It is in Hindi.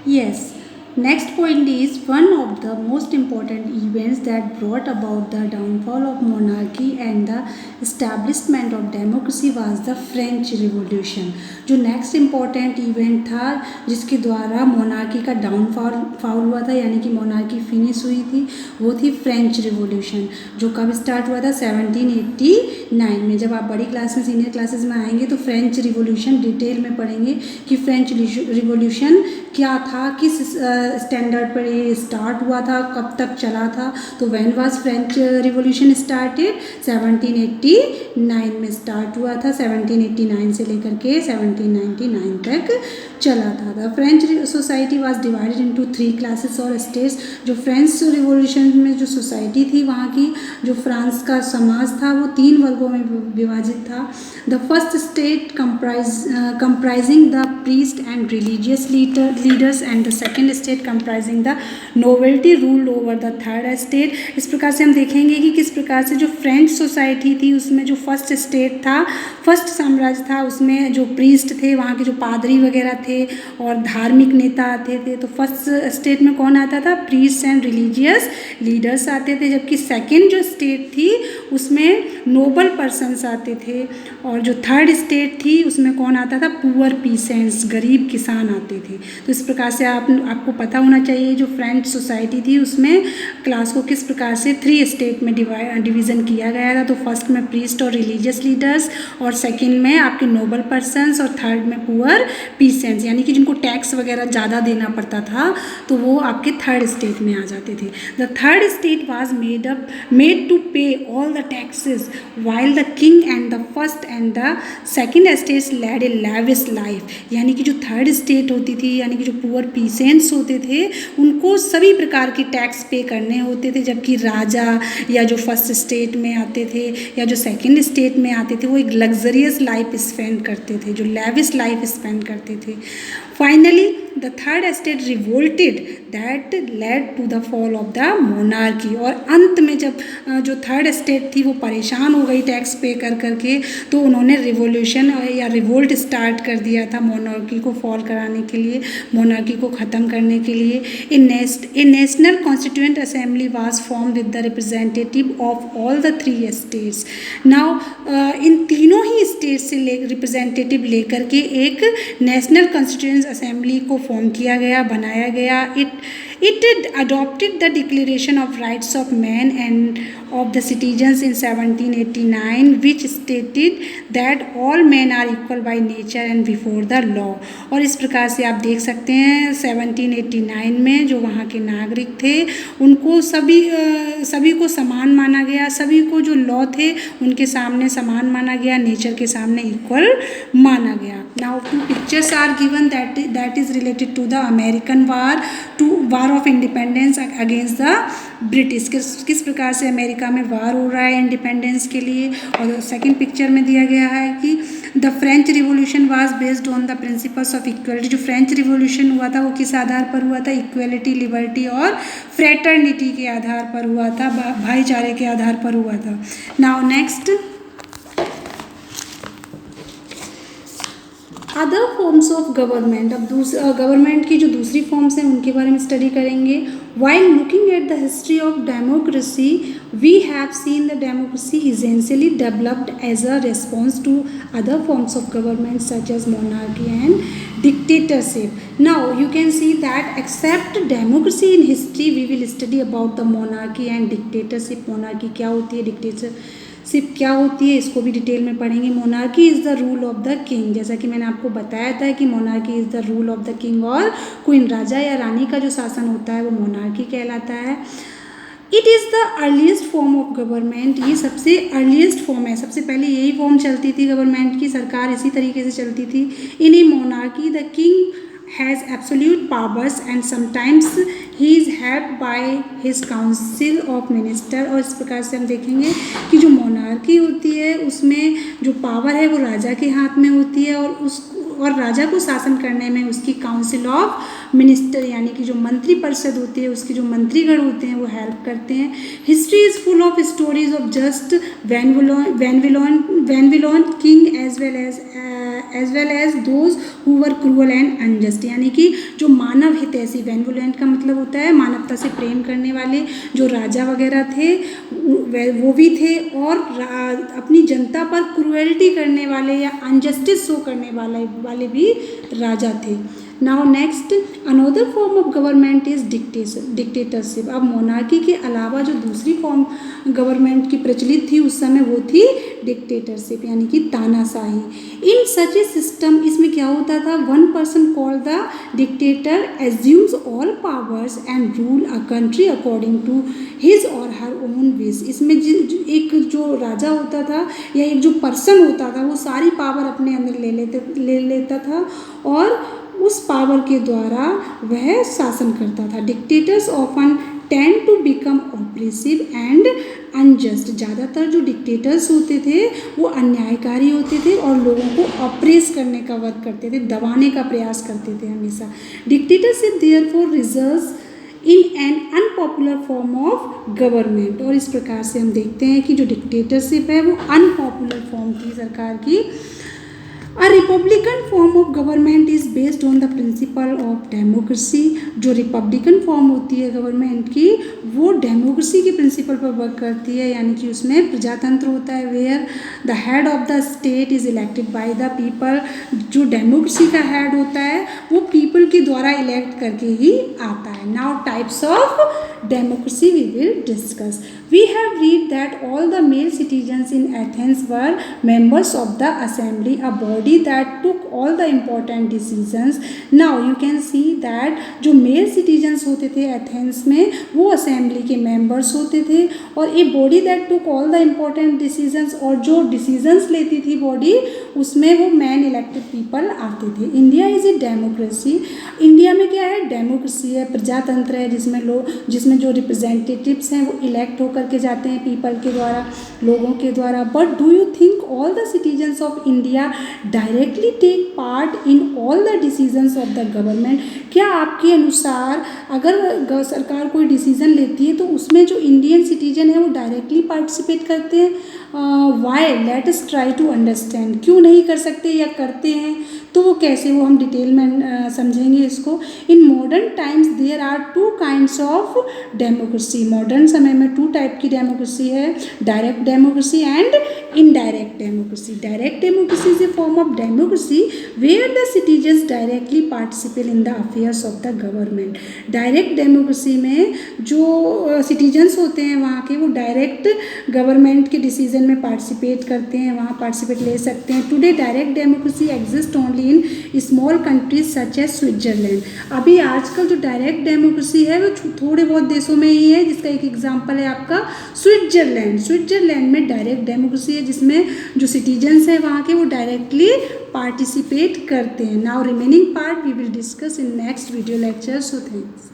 Yes. Next point is one of the most important events that brought about the downfall of monarchy and the establishment of democracy was the French Revolution. जो नेक्स्ट इम्पॉर्टेंट इवेंट था जिसके द्वारा मोनार्की का डाउनफॉल हुआ था, यानी कि मोनार्की फिनिश हुई थी, वो थी फ्रेंच रिवॉल्यूशन, जो कब स्टार्ट हुआ था 1789 में। जब आप बड़ी क्लास में, सीनियर क्लासेस में आएंगे तो फ्रेंच रिवॉल्यूशन डिटेल में पढ़ेंगे कि फ्रेंच रिवॉल्यूशन क्या था, किस स्टैंडर्ड पर ये स्टार्ट हुआ था, कब तक चला था। तो when was French revolution started, 1789 में स्टार्ट हुआ था। 1789 से लेकर के 1799 तक चला था। The French society was divided into 3 classes और स्टेट्स। जो फ्रेंच रिवॉल्यूशन में जो सोसाइटी थी, वहाँ की जो फ्रांस का समाज था, वो 3 वर्गों में विभाजित था। The first state comprising the priest and religious leaders and the second state comprising the nobility ruled over the third state। इस प्रकार से हम देखेंगे कि किस प्रकार से जो फ्रेंच सोसाइटी थी उसमें जो फर्स्ट स्टेट था, फर्स्ट साम्राज्य था, उसमें जो प्रीस्ट थे, वहाँ के जो पादरी वगैरह थे और धार्मिक नेता आते थे। तो फर्स्ट स्टेट में कौन आता था? प्रीस्ट एंड रिलीजियस लीडर्स आते थे। जबकि सेकेंड जो स्टेट थी उसमें नोबल पर्सन्स आते थे। और जो थर्ड स्टेट थी उसमें कौन आता था? पुअर पीसेंट्स, गरीब किसान आते थे। तो इस प्रकार से आपको पता होना चाहिए जो फ्रेंच सोसाइटी थी उसमें क्लास को किस प्रकार से 3 स्टेट में डिवीज़न किया गया था। तो फर्स्ट में प्रीस्ट और रिलीजियस लीडर्स, और सेकंड में आपके नोबल पर्सन्स, और थर्ड में पुअर पीसेंट्स, यानी कि जिनको टैक्स वगैरह ज़्यादा देना पड़ता था तो वो आपके थर्ड स्टेट में आ जाते थे। The third state was made to pay all the taxes while the king and the first and the second states led a lavish life. यानी कि जो थर्ड स्टेट होती थी, यानी कि जो पुअर पीसेंट्स होते थे, उनको सभी प्रकार के टैक्स पे करने होते थे। जबकि राजा या जो फर्स्ट स्टेट में आते थे या जो सेकेंड स्टेट में आते थे वो एक लग्जरियस लाइफ स्पेंड करते थे, जो लैविश लाइफ स्पेंड करते थे। Finally the third state revolted that led to the fall of the monarchy. और अंत में जब जो थर्ड स्टेट थी वो परेशान हो गई टैक्स पे कर करके, तो उन्होंने रिवोल्यूशन या रिवोल्ट स्टार्ट कर दिया था मोनार्की को फॉल कराने के लिए, मोनार्की को ख़त्म करने के लिए। A national constituent assembly was form with the representative of all the 3 states. Now in तीनों ही स्टेट से रिप्रेजेंटेटिव लेकर के एक नेशनल कॉन्स्टिट्यूएंट असेंबली को फॉर्म किया गया, बनाया गया। It adopted the Declaration of Rights of Man and of the Citizens in 1789, which stated that all men are equal by nature and before the law। और इस प्रकार से आप देख सकते हैं 1789 में जो वहाँ के नागरिक थे उनको सभी को समान माना गया, सभी को जो लॉ थे उनके सामने समान माना गया, नेचर के सामने इक्वल माना गया। Now 2 pictures are given that is related to the American war of independence against the British। किस प्रकार से अमेरिका में वार हो रहा है इंडिपेंडेंस के लिए। और सेकंड पिक्चर में दिया गया है कि the French revolution was based on the principles of equality. जो फ्रेंच रिवॉल्यूशन हुआ था वो किस आधार पर हुआ था? इक्वलिटी, लिबर्टी और फ्रेटर्निटी के आधार पर हुआ था, भाईचारे के आधार पर हुआ था। Now next, other forms of government. अब गवर्नमेंट की जो दूसरी फॉर्म्स हैं उनके बारे में स्टडी करेंगे। While looking at the history of democracy we have seen the democracy essentially developed as a response to other forms of government such as monarchy and dictatorship। Now you can see that except democracy in history we will study about the monarchy and dictatorship। monarchy क्या होती है, dictatorship क्या होती है, इसको भी डिटेल में पढ़ेंगे। Monarchy is the rule of the king. जैसा कि मैंने आपको बताया था कि monarchy is the rule of the king और क्वीन। राजा या रानी का जो शासन होता है वो मोनार्की कहलाता है। It is the earliest form of government. ये सबसे अर्लीस्ट फॉर्म है, सबसे पहले यही फॉर्म चलती थी गवर्नमेंट की, सरकार इसी तरीके से चलती थी। In a monarchy the king has absolute powers and sometimes he is helped by his council of minister। और इस प्रकार से हम देखेंगे कि जो मोनार्की होती है उसमें जो पावर है वो राजा के हाथ में होती है, और राजा को शासन करने में उसकी काउंसिल ऑफ मिनिस्टर यानी कि जो मंत्री परिषद होती है उसके जो मंत्रीगण होते हैं वो हेल्प करते हैं। History is full of stories of just benevolent king as well as those who were cruel and unjust, यानी कि जो मानव हितैषी, वैनविलोन का मतलब होता है मानवता से प्रेम करने वाले जो राजा वगैरह थे वो भी थे, और अपनी जनता पर क्रूएल्टी करने वाले या अनजस्टिस शो करने वाले भी राजा थे। Now next, another form of government is dictatorship. अब मोनार्की के अलावा जो दूसरी फॉर्म गवर्नमेंट की प्रचलित थी उस समय वो थी डिक्टेटरशिप यानी कि तानाशाही। इन सच ए सिस्टम, इसमें क्या होता था, one person called the dictator assumes all powers and rule a country according to his or her own wish. इसमें एक जो राजा होता था या एक जो पर्सन होता था वो सारी पावर अपने अंदर ले लेता था और उस पावर के द्वारा वह शासन करता था। Dictators often tend to become oppressive and unjust. ज़्यादातर जो डिक्टेटर्स होते थे वो अन्यायकारी होते थे और लोगों को ऑप्रेस करने का वर्क करते थे, दबाने का प्रयास करते थे हमेशा। Dictatorship therefore results in an unpopular form of government. और इस प्रकार से हम देखते हैं कि जो डिक्टेटरशिप है वो अनपॉपुलर फॉर्म थी सरकार की। A republican form of government is based on the principle of democracy। जो रिपब्लिकन फॉर्म होती है गवर्नमेंट की वो डेमोक्रेसी के प्रिंसिपल पर वर्क करती है, यानी कि उसमें प्रजातंत्र होता है where the head of the state is elected by the people. जो डेमोक्रेसी का हेड होता है वो पीपल के द्वारा इलेक्ट करके ही आता है। Now types of democracy we will discuss. We have read that all the male citizens in Athens were members of the assembly, a body that took all the important decisions. Now you can see that जो male citizens होते थे एथेंस में वो असेंबली के members होते थे और ये body that took all the important decisions, और जो decisions लेती थी body उसमें वो मैन इलेक्टेड पीपल आते थे। India is a democracy. India में क्या है, डेमोक्रेसी है, प्रजातंत्र है जिसमें जो रिप्रेजेंटेटिव्स हैं वो इलेक्ट होकर के जाते हैं पीपल के द्वारा, लोगों के द्वारा। But do you think all the citizens of India directly take part in all the decisions of the government? क्या आपके अनुसार अगर सरकार कोई डिसीजन लेती है तो उसमें जो इंडियन सिटीजन है वो डायरेक्टली पार्टिसिपेट करते हैं? Why? Let us try to understand. क्यों नहीं कर सकते या करते हैं तो वो कैसे, वो हम डिटेल में समझेंगे इसको। In modern times there are two kinds of democracy. Modern समय में 2 टाइप की डेमोक्रेसी है, direct democracy and indirect democracy. Direct democracy is a form of democracy where the citizens directly participate in the affairs of the government. Direct democracy में जो सिटीजन्स होते हैं वहाँ के वो डायरेक्ट गवर्नमेंट के डिसीजन में पार्टिसिपेट करते हैं, वहाँ पार्टिसिपेट ले सकते हैं। Today direct democracy exist only in small countries such as Switzerland. अभी आजकल जो डायरेक्ट डेमोक्रेसी है वो थोड़े बहुत देशों में ही है, जिसका एक एग्जांपल है आपका स्विट्जरलैंड। स्विट्जरलैंड में डायरेक्ट डेमोक्रेसी है जिसमें जो सिटीजन्स हैं वहाँ के वो डायरेक्टली पार्टिसिपेट करते हैं। Now remaining part we will discuss in next video lecture. So thanks.